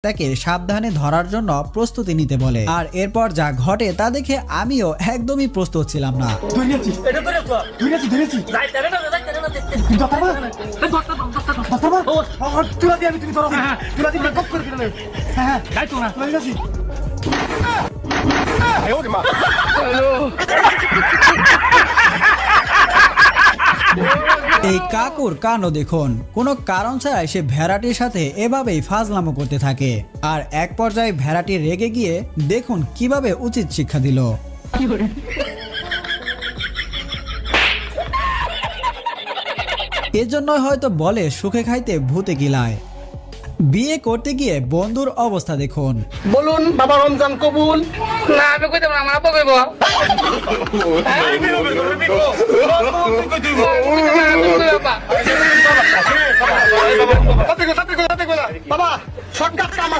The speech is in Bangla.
তাকে সাবধানে ধরার জন্য প্রস্তুতি নিতে বলে। আর এরপর যা ঘটে তা দেখে আমিও একদমই প্রস্তুত ছিলাম না। এই কাকুর কাণ্ড দেখুন, কোনো কারণ ছাড়াই সে ভেড়াটির সাথে এভাবেই ফাজলামো করতে থাকে। আর এক পর্যায়ে ভেড়াটি রেগে গিয়ে দেখুন কিভাবে উচিত শিক্ষা দিল। এজন্যই হয়তো বলে সুখে খাইতে ভূতে গিলায়। বিয়ে করতে গিয়ে বন্ধুর অবস্থা দেখুন। বলুন বাবা রমজান কবুল। না আমি কইতাম না, আমার আব্বা কইব। বাবা শর্টকাট